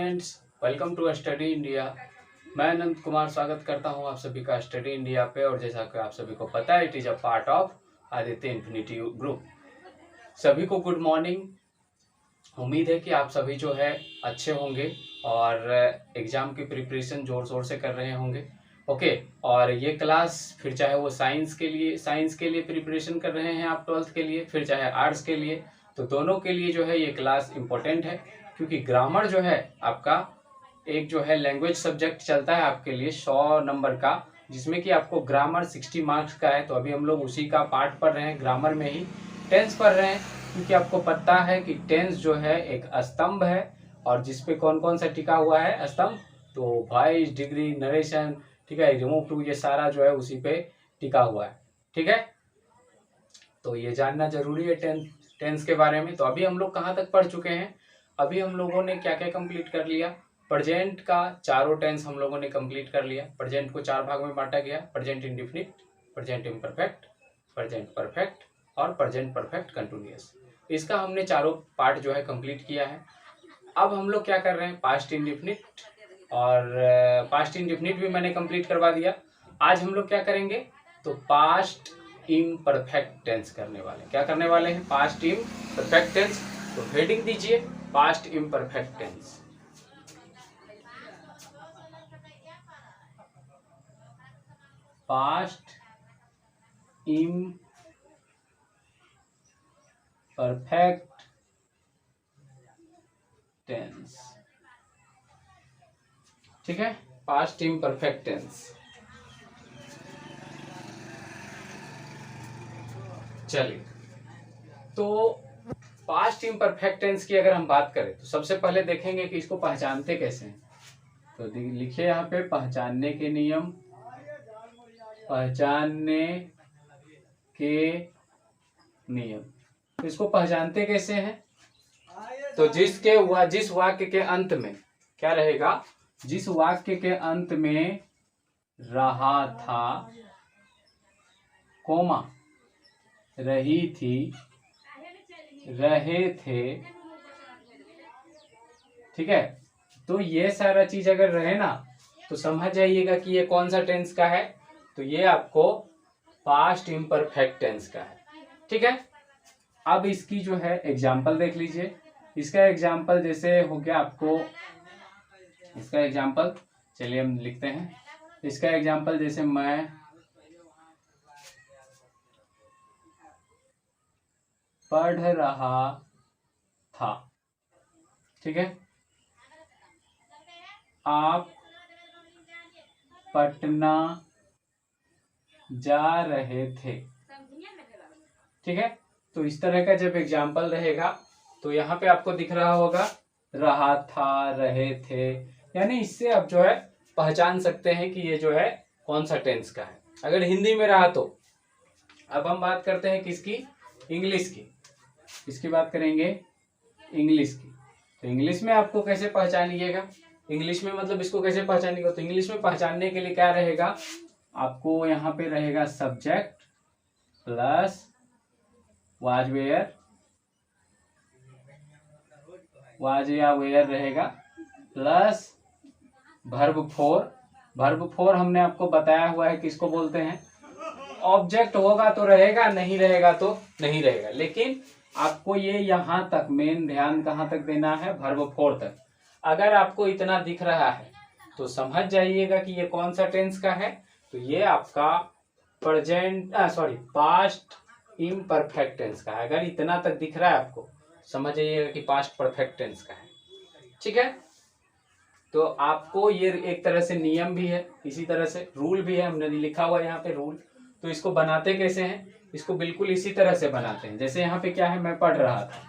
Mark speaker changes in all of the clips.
Speaker 1: Friends, welcome to study India. मैं अनंत कुमार स्वागत करता हूं आप सभी का स्टडी इंडिया पे। और जैसा कि आप सभी को पता है, it is a part of Aditya infinity group. सभी को गुड मॉर्निंग। उम्मीद है कि आप सभी जो है अच्छे होंगे और एग्ज़ाम की प्रिपरेशन ज़ोर शोर से कर रहे होंगे। ओके, और ये क्लास फिर चाहे वो साइंस के लिए प्रिपरेशन कर रहे हैं आप 12th के लिए, फिर चाहे आर्ट्स के लिए, तो दोनों के लिए जो है ये क्लास इम्पोर्टेंट है। क्योंकि ग्रामर जो है आपका एक जो है लैंग्वेज सब्जेक्ट चलता है आपके लिए 100 नंबर का, जिसमें कि आपको ग्रामर 60 मार्क्स का है। तो अभी हम लोग उसी का पार्ट पढ़ रहे हैं, ग्रामर में ही टेंस पढ़ रहे हैं। क्योंकि आपको पता है कि टेंस जो है एक स्तंभ है, और जिसपे कौन कौन सा टिका हुआ है स्तंभ, तो वॉइस, डिग्री, नरेशन, ठीक है, रिमूव टू, ये सारा जो है उसी पे टिका हुआ है। ठीक है, तो ये जानना जरूरी है टेंस के बारे में। तो अभी हम लोग कहाँ तक पढ़ चुके हैं? अभी हम लोगों ने क्या क्या कंप्लीट कर लिया? प्रेजेंट का चारों टेंस हम लोगों ने कंप्लीट कर लिया। प्रेजेंट को 4 भाग में बांटा गया: present indefinite, present imperfect, present perfect और प्रेजेंट परफेक्ट कंटिन्यूअस। इसका हमने चारों पार्ट जो है कंप्लीट किया है। अब हम लोग क्या कर रहे हैं? पास्ट इंडेफिनिट, और पास्ट इंडेफिनिट भी मैंने कंप्लीट करवा दिया। आज हम लोग क्या करेंगे? तो पास्ट इम्परफेक्ट टेंस करने वाले। क्या करने वाले हैं? Past imperfect tense. तो हेडिंग दीजिए past imperfect tense. Past imperfect tense, ठीक है, पास्ट इम्परफेक्ट टेंस। चलिए, तो पास्ट इम्परफेक्ट टेंस की अगर हम बात करें तो सबसे पहले देखेंगे कि इसको पहचानते कैसे हैं। तो लिखिए यहाँ पे पहचानने के नियम। पहचानने के नियम, तो इसको पहचानते कैसे हैं? तो जिस वाक्य के अंत में क्या रहेगा? जिस वाक्य के अंत में रहा था, कोमा, रही थी, रहे थे, ठीक है, तो ये सारा चीज अगर रहे ना, तो समझ जाइएगा कि ये कौन सा टेंस का है। तो ये आपको पास्ट इम्परफेक्ट टेंस का है। ठीक है, अब इसकी जो है एग्जाम्पल देख लीजिए। इसका एग्जाम्पल जैसे हो गया आपको, इसका एग्जाम्पल चलिए हम लिखते हैं। इसका एग्जाम्पल जैसे मैं पढ़ रहा था, ठीक है, आप पटना जा रहे थे, ठीक है। तो इस तरह का जब एग्जाम्पल रहेगा तो यहाँ पे आपको दिख रहा होगा रहा था, रहे थे, यानी इससे आप जो है पहचान सकते हैं कि ये जो है कौन सा टेंस का है। अगर हिंदी में रहा तो अब हम बात करते हैं किसकी? इंग्लिश की। इसकी बात करेंगे इंग्लिश की। तो इंग्लिश में आपको कैसे पहचानिएगा? इंग्लिश में मतलब इसको कैसे पहचानिएगा? तो इंग्लिश में पहचानने के लिए क्या रहेगा? आपको यहाँ पे रहेगा subject plus was were, was या वेयर रहेगा, plus verb four. Verb four हमने आपको बताया हुआ है किसको बोलते हैं। ऑब्जेक्ट होगा तो रहेगा, नहीं रहेगा तो नहीं रहेगा। लेकिन आपको ये यहाँ तक मेन ध्यान कहाँ तक देना है? वर्ब फोर तक। अगर आपको इतना दिख रहा है तो समझ जाइएगा कि ये कौन सा टेंस का है। तो ये आपका पास्ट इम्परफेक्ट टेंस का है। अगर इतना तक दिख रहा है आपको, समझ जाइएगा कि पास्ट परफेक्ट टेंस का है। ठीक है, तो आपको ये एक तरह से नियम भी है, इसी तरह से रूल भी है, हमने लिखा हुआ है यहाँ पे रूल। तो इसको बनाते कैसे हैं? इसको बिल्कुल इसी तरह से बनाते हैं। जैसे यहाँ पे क्या है, मैं पढ़ रहा था,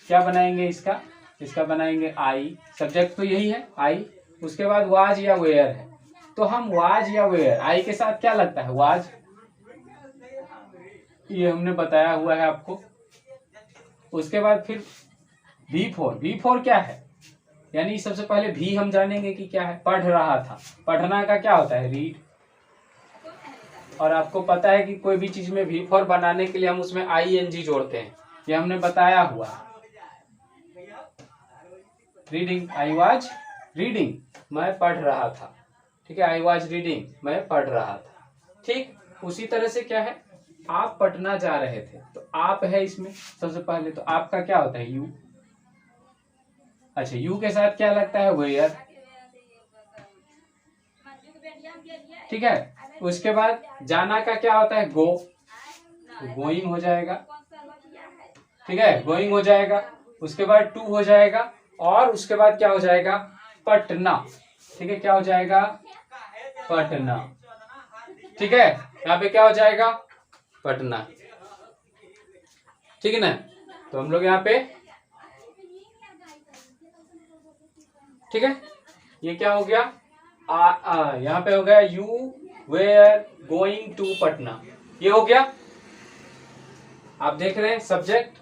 Speaker 1: क्या बनाएंगे इसका? इसका बनाएंगे आई, सब्जेक्ट तो यही है आई, उसके बाद वाज या वेयर है। तो हम वाज या वेयर, आई के साथ क्या लगता है? वाज, ये हमने बताया हुआ है आपको। उसके बाद फिर V4 क्या है? यानी सबसे पहले भी हम जानेंगे कि क्या है। पढ़ रहा था, पढ़ना का क्या होता है? रीड। और आपको पता है कि कोई भी चीज में V4 बनाने के लिए हम उसमें ING जोड़ते हैं, ये हमने बताया हुआ है। रीडिंग, आई वाज रीडिंग, मैं पढ़ रहा था, ठीक है, आई वॉज रीडिंग, मैं पढ़ रहा था। ठीक, उसी तरह से क्या है, आप पटना जा रहे थे, तो आप है इसमें सबसे पहले, तो आपका क्या होता है, यू। अच्छा, यू के साथ क्या लगता है, वेयर। ठीक है, उसके बाद जाना का क्या होता है, गो, गोइंग हो जाएगा। ठीक है, गोइंग हो जाएगा। उसके बाद टू हो जाएगा, और उसके बाद क्या हो जाएगा, पटना। ठीक है, क्या हो जाएगा, पटना। ठीक है, यहाँ पे क्या हो जाएगा, पटना। ठीक है ना, तो हम लोग यहाँ पे, ठीक है, ये क्या हो गया, यहाँ पे हो गया you were going to Patna, ये हो गया। आप देख रहे हैं सब्जेक्ट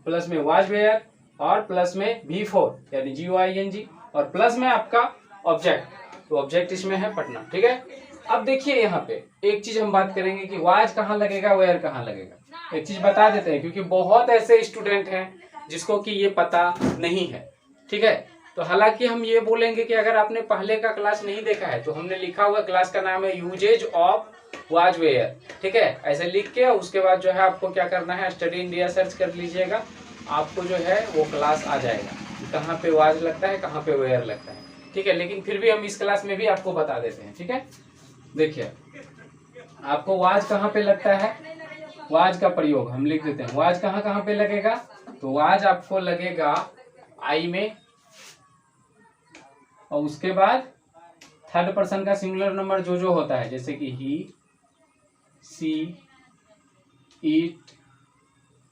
Speaker 1: प्लस में वाज वेयर और प्लस में V4 यानी GOING और प्लस में आपका ऑब्जेक्ट, तो ऑब्जेक्ट इसमें है पटना। ठीक है, अब देखिए यहाँ पे एक चीज हम बात करेंगे कि वाज कहाँ लगेगा, वेयर कहाँ लगेगा। एक चीज बता देते हैं क्योंकि बहुत ऐसे स्टूडेंट हैं जिसको कि ये पता नहीं है। ठीक है, तो हालांकि हम ये बोलेंगे कि अगर आपने पहले का क्लास नहीं देखा है तो हमने लिखा हुआ क्लास का नाम है यूजेज ऑफ वाज वेयर। ठीक है, ऐसे लिख के उसके बाद जो है आपको क्या करना है, स्टडी इंडिया सर्च कर लीजिएगा, आपको जो है वो क्लास आ जाएगा कहाँ पे वाज लगता है, कहाँ पे वेयर लगता है। ठीक है, लेकिन फिर भी हम इस क्लास में भी आपको बता देते हैं। ठीक है, देखिए आपको वाज कहाँ पे लगता है, वाज का प्रयोग हम लिख देते हैं, वाज कहाँ कहाँ पे लगेगा, तो वाज आपको लगेगा आई में, और उसके बाद थर्ड पर्सन का सिंगुलर नंबर जो जो होता है, जैसे कि ही, सी, इट।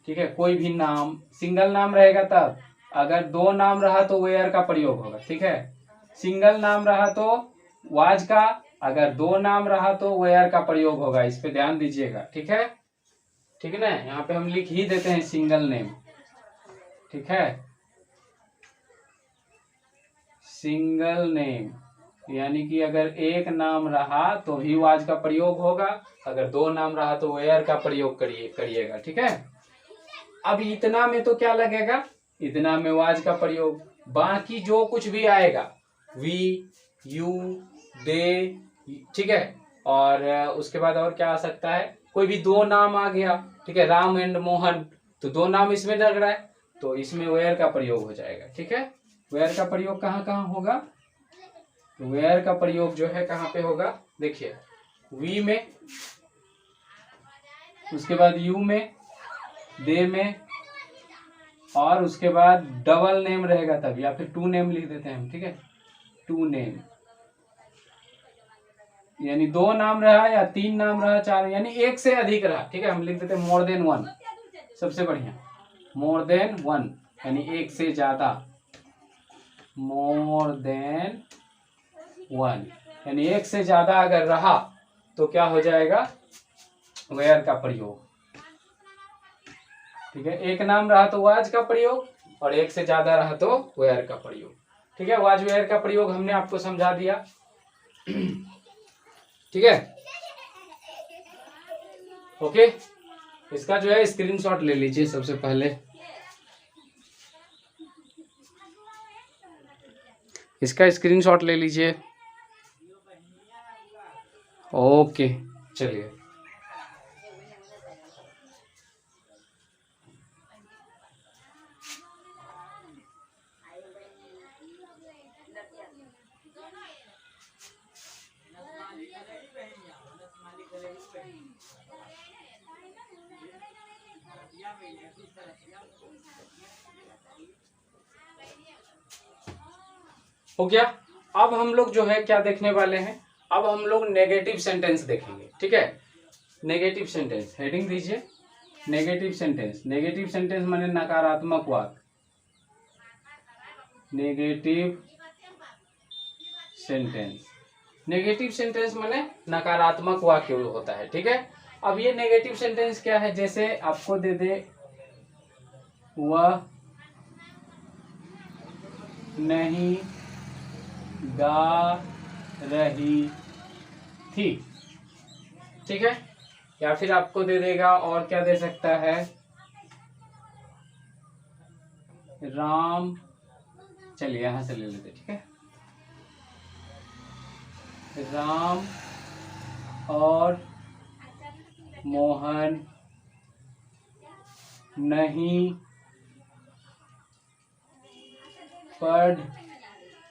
Speaker 1: ठीक है, कोई भी नाम सिंगल नाम रहेगा तब, अगर दो नाम रहा तो वेयर का प्रयोग होगा। ठीक है, सिंगल नाम रहा तो वाज का, अगर दो नाम रहा तो वेयर का प्रयोग होगा, इस पे ध्यान दीजिएगा। ठीक है, ठीक है ना, यहाँ पे हम लिख ही देते हैं सिंगल नेम। ठीक है, सिंगल नेम यानी कि अगर एक नाम रहा तो भी वाज का प्रयोग होगा, अगर दो नाम रहा तो वेयर का प्रयोग करिएगा। ठीक है, अब इतना में तो क्या लगेगा, इतना में वाज का प्रयोग, बाकी जो कुछ भी आएगा वी, यू, दे। ठीक है, और उसके बाद और क्या आ सकता है, कोई भी दो नाम आ गया। ठीक है, राम एंड मोहन, तो दो नाम इसमें लग रहा है तो इसमें वेयर का प्रयोग हो जाएगा। ठीक है, वेयर का प्रयोग कहाँ कहाँ होगा, वेयर का प्रयोग जो है कहाँ पे होगा, देखिए वी में, उसके बाद यू में, दे में, और उसके बाद डबल नेम रहेगा तब, या फिर टू नेम लिख देते हैं हम। ठीक है, टू नेम यानी दो नाम रहा या तीन नाम रहा, चार यानी एक से अधिक रहा। ठीक है, हम लिख देते हैं मोर देन वन, सबसे बढ़िया, मोर देन वन यानी एक से ज्यादा, मोर देन वन यानी एक से ज्यादा अगर रहा तो क्या हो जाएगा, वेयर का प्रयोग। ठीक है, एक नाम रहा तो वाज का प्रयोग, और एक से ज्यादा रहा तो वेयर का प्रयोग। ठीक है, वाज वेयर का प्रयोग हमने आपको समझा दिया। ठीक है, ओके, इसका जो है स्क्रीनशॉट ले लीजिए सबसे पहले, इसका स्क्रीनशॉट ले लीजिए। ओके, चलिए हो गया। अब हम लोग जो है क्या देखने वाले हैं, अब हम लोग नेगेटिव सेंटेंस देखेंगे। ठीक है, नेगेटिव सेंटेंस हेडिंग दीजिए, नेगेटिव सेंटेंस। नेगेटिव सेंटेंस माने नकारात्मक वाक्य, नेगेटिव सेंटेंस, नेगेटिव सेंटेंस माने नकारात्मक वाक्य होता है। ठीक है, अब ये नेगेटिव सेंटेंस क्या है, जैसे आपको दे दे वह नहीं गा रही थी। ठीक है, या फिर आपको दे देगा, और क्या दे सकता है, राम, चलिए यहां से ले लेते। ठीक है, राम और मोहन नहीं पढ़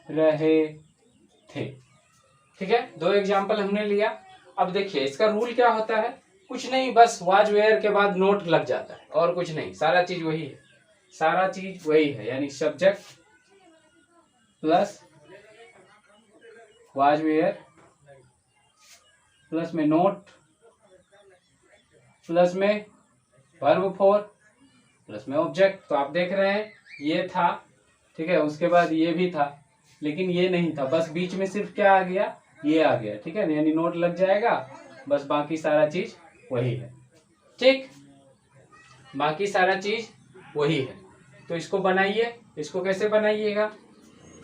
Speaker 1: रहे थे। ठीक है, दो एग्जाम्पल हमने लिया। अब देखिए इसका रूल क्या होता है, कुछ नहीं, बस वाज वेयर के बाद नोट लग जाता है और कुछ नहीं, सारा चीज वही है, सारा चीज वही है, यानी subject plus was were plus में नोट प्लस में वर्ब फोर प्लस में ऑब्जेक्ट। तो आप देख रहे हैं ये था, ठीक है, उसके बाद ये भी था, लेकिन ये नहीं था, बस बीच में सिर्फ क्या आ गया, ये आ गया। ठीक है, यानी नोट लग जाएगा, बस बाकी सारा चीज वही है। ठीक, बाकी सारा चीज वही है। तो इसको बनाइए, इसको कैसे बनाइएगा,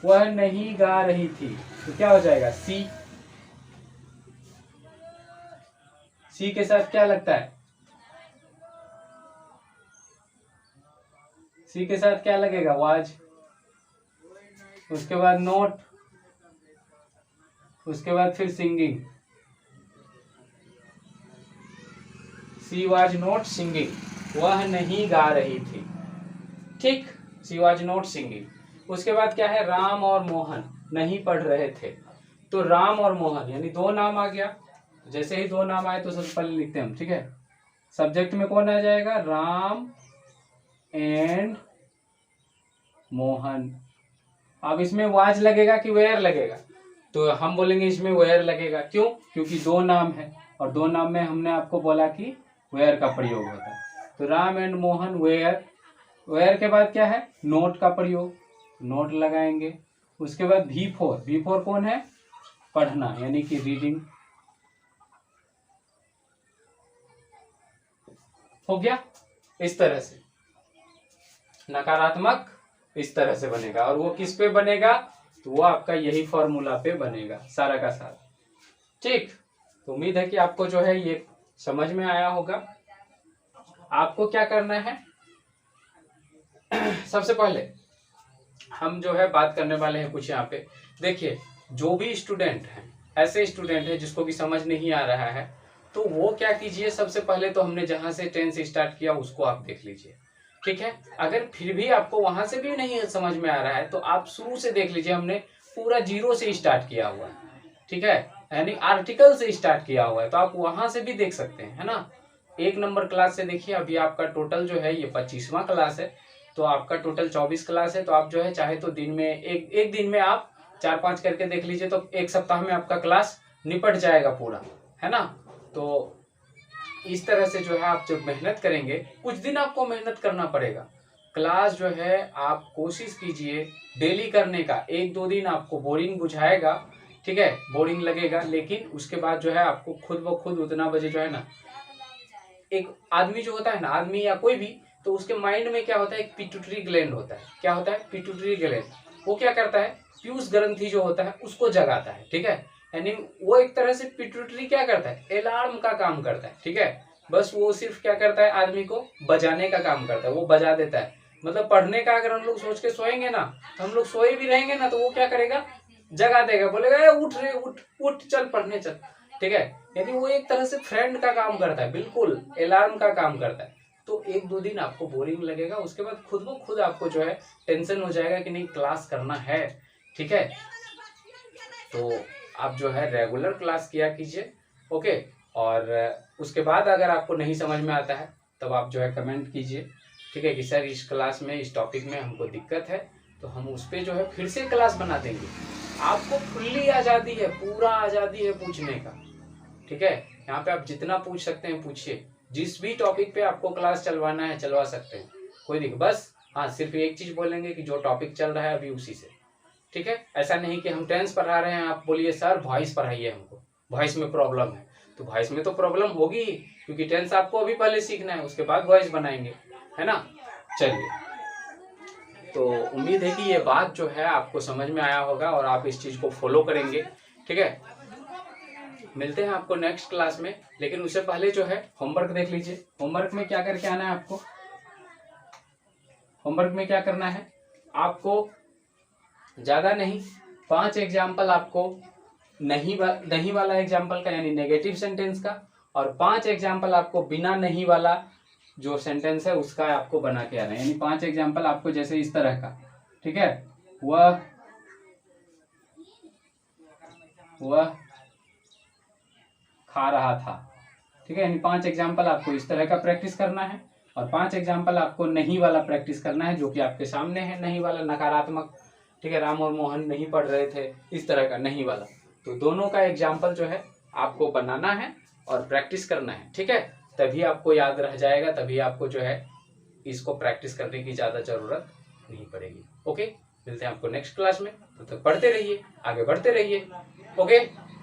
Speaker 1: वह नहीं गा रही थी, तो क्या हो जाएगा, सी। सी के साथ क्या लगता है, सी के साथ क्या लगेगा, वाज, उसके बाद नोट, उसके बाद फिर singing, she was not singing, वह नहीं गा रही थी। ठीक, सी वाज नॉट सिंगिंग। उसके बाद क्या है, राम और मोहन नहीं पढ़ रहे थे। तो राम और मोहन यानी दो नाम आ गया, जैसे ही दो नाम आए तो सबसे पहले लिखते हैं हम। ठीक है, सब्जेक्ट में कौन आ जाएगा, राम एंड मोहन। अब इसमें वाज लगेगा कि वेयर लगेगा, तो हम बोलेंगे इसमें वेयर लगेगा। क्यों, क्योंकि दो नाम है और दो नाम में हमने आपको बोला कि वेयर का प्रयोग होता है। तो Ram and Mohan were, were के बाद क्या है, नोट का प्रयोग, नोट लगाएंगे। उसके बाद V4, V4 कौन है, पढ़ना, यानी कि रीडिंग। हो गया, इस तरह से नकारात्मक इस तरह से बनेगा, और वो किस पे बनेगा, तो वो आपका यही फॉर्मूला पे बनेगा सारा का सारा। ठीक, तो उम्मीद है कि आपको जो है ये समझ में आया होगा। आपको क्या करना है, सबसे पहले हम जो है बात करने वाले हैं कुछ यहाँ पे। देखिए, जो भी स्टूडेंट हैं, ऐसे स्टूडेंट है जिसको भी समझ नहीं आ रहा है, तो वो क्या कीजिए, सबसे पहले तो हमने जहां से 10 से स्टार्ट किया उसको आप देख लीजिए। ठीक है, अगर फिर भी आपको वहां से भी नहीं समझ में आ रहा है तो आप शुरू से देख लीजिए, हमने पूरा 0 से स्टार्ट किया हुआ है। ठीक है, यानी आर्टिकल से स्टार्ट किया हुआ है, तो आप वहां से भी देख सकते हैं, है ना। 1 नंबर क्लास से देखिए, अभी आपका टोटल जो है ये 25वां क्लास है, तो आपका टोटल 24 क्लास है। तो आप जो है चाहे तो दिन में एक दिन में आप 4-5 करके देख लीजिए, तो एक सप्ताह में आपका क्लास निपट जाएगा पूरा, है ना। तो इस तरह से जो है आप जब मेहनत करेंगे, कुछ दिन आपको मेहनत करना पड़ेगा। क्लास जो है आप कोशिश कीजिए डेली करने का। 1-2 दिन आपको बोरिंग बुझाएगा, ठीक है, बोरिंग लगेगा, लेकिन उसके बाद जो है आपको खुद ब खुद उतना बजे जो है ना, एक आदमी जो होता है ना, आदमी या कोई भी, तो उसके माइंड में क्या होता है, एक पिट्यूटरी ग्लैंड होता है। क्या होता है, पिट्यूटरी ग्लैंड, वो क्या करता है, पीयूष ग्रंथि जो होता है उसको जगाता है। ठीक है, यानी वो एक तरह से पिट्यूटरी क्या करता है, अलार्म का काम करता है। ठीक है, बस वो सिर्फ क्या करता है, आदमी को बजाने का काम करता है, वो बजा देता है। मतलब पढ़ने का अगर हम लोग सोच के सोएंगे ना, तो हम लोग सोए भी रहेंगे ना, तो वो क्या करेगा, जगा देगा, बोलेगा ए उठ रे उठ उठ, चल पढ़ने चल। ठीक है, यानी वो एक तरह से फ्रेंड का काम करता है, बिल्कुल अलार्म का काम करता है। तो 1-2 दिन आपको बोरिंग लगेगा, उसके बाद खुद ब खुद आपको जो है टेंशन हो जाएगा कि नहीं क्लास करना है। ठीक है, तो आप जो है रेगुलर क्लास किया कीजिए। ओके, और उसके बाद अगर आपको नहीं समझ में आता है तब आप जो है कमेंट कीजिए। ठीक है, कि सर इस क्लास में, इस टॉपिक में हमको दिक्कत है, तो हम उस पर जो है फिर से क्लास बना देंगे। आपको फुल्ली आज़ादी है, पूरा आज़ादी है पूछने का। ठीक है, यहाँ पे आप जितना पूछ सकते हैं पूछिए, जिस भी टॉपिक पे आपको क्लास चलवाना है चलवा सकते हैं, कोई दिक्कत। बस हाँ, सिर्फ एक चीज बोलेंगे कि जो टॉपिक चल रहा है अभी उसी से। ठीक है, ऐसा नहीं कि हम टेंस पढ़ा रहे हैं, आप बोलिए सर वॉइस पढ़ाइए हमको, वॉइस में प्रॉब्लम है। तो वॉइस में तो प्रॉब्लम होगी ही, क्योंकि टेंस आपको अभी पहले सीखना है, उसके बाद वॉइस बनाएंगे, है ना। चलिए, तो उम्मीद है कि ये बात जो है आपको समझ में आया होगा और आप इस चीज को फॉलो करेंगे। ठीक है, मिलते हैं आपको नेक्स्ट क्लास में, लेकिन उससे पहले जो है होमवर्क देख लीजिए। होमवर्क में क्या करके आना है आपको, होमवर्क में क्या करना है आपको, ज्यादा नहीं, 5 एग्जाम्पल आपको नहीं वाला एग्जाम्पल का यानी नेगेटिव सेंटेंस का, और 5 एग्जाम्पल आपको बिना नहीं वाला जो सेंटेंस है उसका आपको बना के आना है। यानी 5 एग्जाम्पल आपको जैसे इस तरह का, ठीक है, वह खा रहा था, ठीक है। यानी 5 एग्जाम्पल आपको इस तरह का प्रैक्टिस करना है, और 5 एग्जाम्पल आपको नहीं वाला प्रैक्टिस करना है, जो कि आपके सामने है, नहीं वाला नकारात्मक, ठीक है। राम और मोहन नहीं पढ़ रहे थे, इस तरह का नहीं वाला। तो दोनों का एग्जाम्पल जो है आपको बनाना है और प्रैक्टिस करना है, ठीक है। तभी आपको याद रह जाएगा, तभी आपको जो है इसको प्रैक्टिस करने की ज़्यादा ज़रूरत नहीं पड़ेगी। ओके, मिलते हैं आपको नेक्स्ट क्लास में। तब तक पढ़ते रहिए, आगे बढ़ते रहिए। Okay,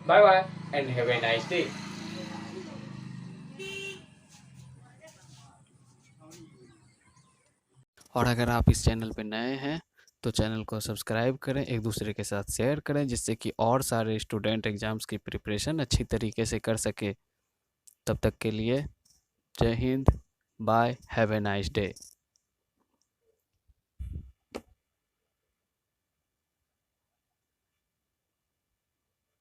Speaker 1: bye bye and have a nice day.
Speaker 2: और अगर आप इस चैनल पे नए हैं तो चैनल को सब्सक्राइब करें, एक दूसरे के साथ शेयर करें, जिससे कि और सारे स्टूडेंट एग्ज़ाम्स की प्रिपरेशन अच्छी तरीके से कर सके। तब तक के लिए जय हिंद, bye, have a nice day.